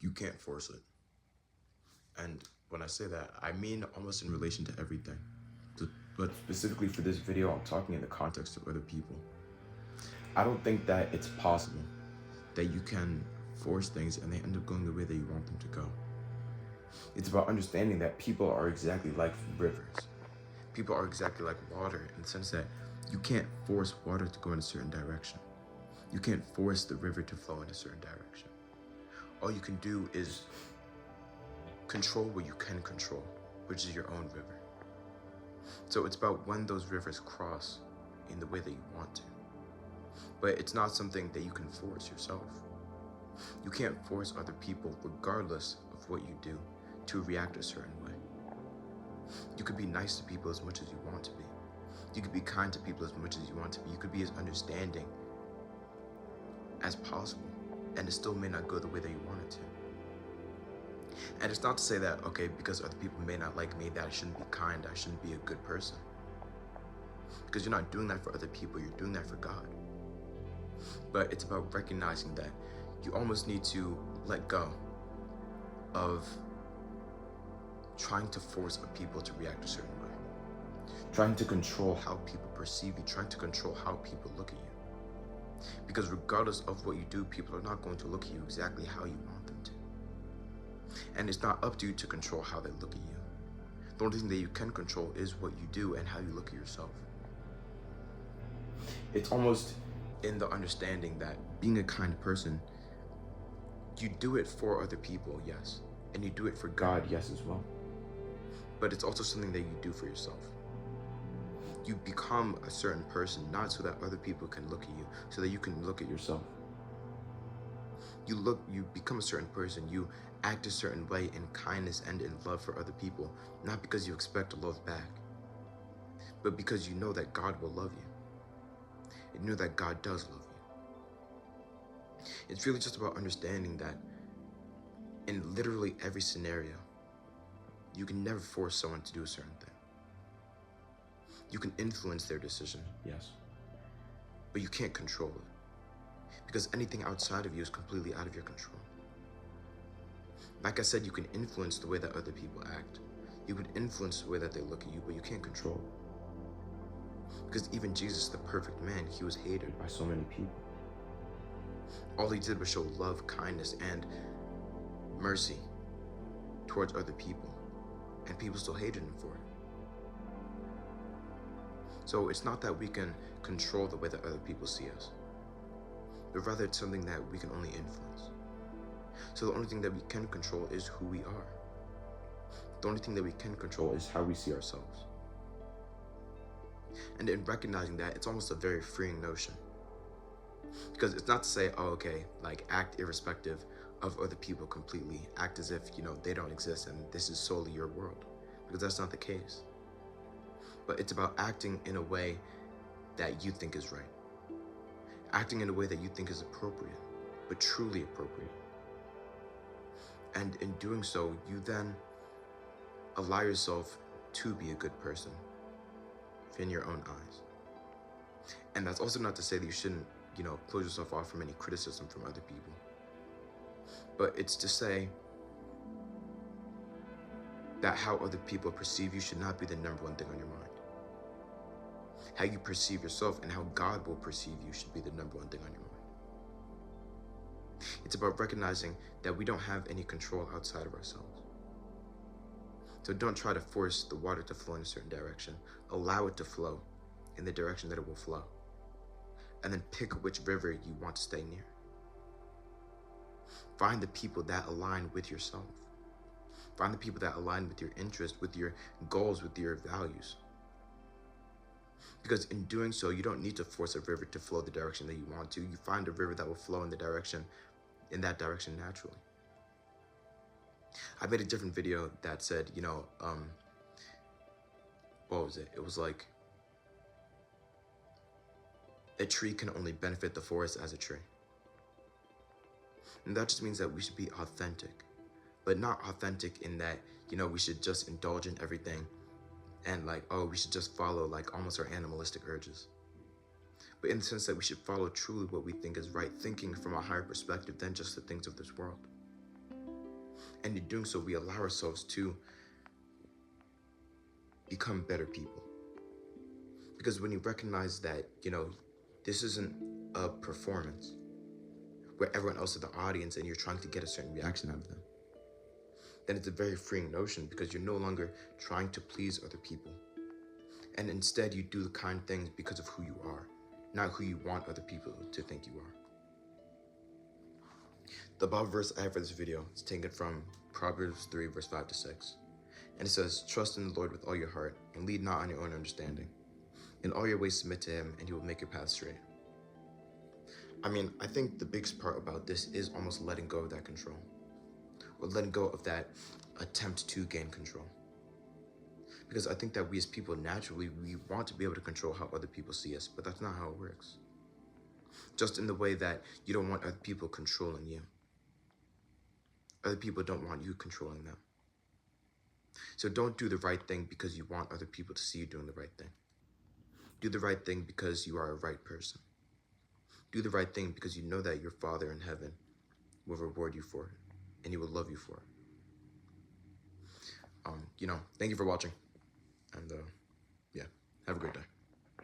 You can't force it. And when I say that, I mean almost in relation to everything. But specifically for this video, I'm talking in the context of other people. I don't think that it's possible that you can force things and they end up going the way that you want them to go. It's about understanding that people are exactly like rivers. People are exactly like water in the sense that you can't force water to go in a certain direction. You can't force the river to flow in a certain direction. All you can do is control what you can control, which is your own river. So it's about when those rivers cross in the way that you want to. But it's not something that you can force yourself. You can't force other people, regardless of what you do, to react a certain way. You could be nice to people as much as you want to be. You could be kind to people as much as you want to be. You could be as understanding as possible, and it still may not go the way that you want it to. And it's not to say that, okay, because other people may not like me, that I shouldn't be kind, I shouldn't be a good person. Because you're not doing that for other people, you're doing that for God. But it's about recognizing that you almost need to let go of trying to force other people to react a certain way. Trying to control how people perceive you, trying to control how people look at you. Because regardless of what you do, people are not going to look at you exactly how you want them to. And it's not up to you to control how they look at you. The only thing that you can control is what you do and how you look at yourself. It's almost in the understanding that being a kind person, you do it for other people, yes. And you do it for God, yes, as well. But it's also something that you do for yourself. You become a certain person, not so that other people can look at you, so that you can look at yourself. You become a certain person, you act a certain way in kindness and in love for other people, not because you expect love back, but because you know that God will love you. And you know that God does love you. It's really just about understanding that in literally every scenario, you can never force someone to do a certain thing. You can influence their decision, yes, but you can't control it, because anything outside of you is completely out of your control. Like I said, you can influence the way that other people act. You can influence the way that they look at you, but you can't control it. Because even Jesus, the perfect man, he was hated by so many people. All he did was show love, kindness, and mercy towards other people, and people still hated him for it. So it's not that we can control the way that other people see us, but rather it's something that we can only influence. So the only thing that we can control is who we are. The only thing that we can control is how we see ourselves. And in recognizing that, it's almost a very freeing notion. Because it's not to say, oh, okay, like act irrespective of other people completely. Act as if, they don't exist and this is solely your world. Because that's not the case. But it's about acting in a way that you think is right. Acting in a way that you think is appropriate, but truly appropriate. And in doing so, you then allow yourself to be a good person in your own eyes. And that's also not to say that you shouldn't, close yourself off from any criticism from other people. But it's to say that how other people perceive you should not be the number one thing on your mind. How you perceive yourself and how God will perceive you should be the number one thing on your mind. It's about recognizing that we don't have any control outside of ourselves. So don't try to force the water to flow in a certain direction. Allow it to flow in the direction that it will flow. And then pick which river you want to stay near. Find the people that align with yourself. Find the people that align with your interests, with your goals, with your values. Because in doing so, you don't need to force a river to flow the direction that you want to. You find a river that will flow in that direction naturally. I made a different video that said, what was it? It was like, a tree can only benefit the forest as a tree. And that just means that we should be authentic, but not authentic in that, we should just indulge in everything and we should just follow almost our animalistic urges. But in the sense that we should follow truly what we think is right, thinking from a higher perspective than just the things of this world. And in doing so, we allow ourselves to become better people. Because when you recognize that, this isn't a performance where everyone else is the audience and you're trying to get a certain reaction out of them, then it's a very freeing notion, because you're no longer trying to please other people. And instead, you do the kind things because of who you are, not who you want other people to think you are. The Bible verse I have for this video is taken from Proverbs 3, verse 5 to 6. And it says, "Trust in the Lord with all your heart, and lead not on your own understanding. In all your ways submit to him, and he will make your path straight." I think the biggest part about this is almost letting go of that control, or letting go of that attempt to gain control. Because I think that we as people, naturally, we want to be able to control how other people see us, but that's not how it works. Just in the way that you don't want other people controlling you. Other people don't want you controlling them. So don't do the right thing because you want other people to see you doing the right thing. Do the right thing because you are a right person. Do the right thing because you know that your Father in heaven will reward you for it, and he will love you for it. Thank you for watching, and yeah, have a great day.